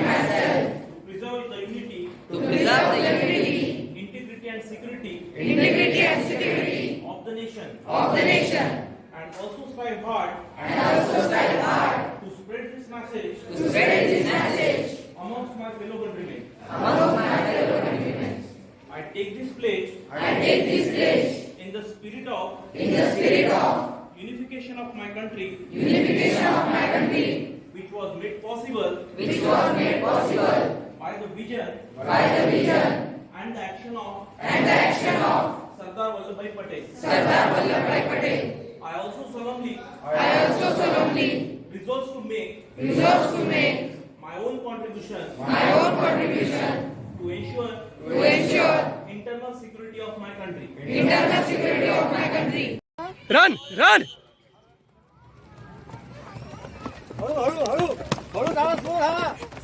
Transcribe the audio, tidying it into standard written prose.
myself to preserve the unity, integrity and security of the nation, and also strive hard to spread this message amongst my fellow countrymen. I take this pledge in the spirit of unification of my country, which was made possible by the vision and the action of Sardar Vallabhbhai Patel. I also solemnly resolve to make my own contribution to ensure internal security of my country. Run! हळू हळू हळू हळू धावा, slow धावा.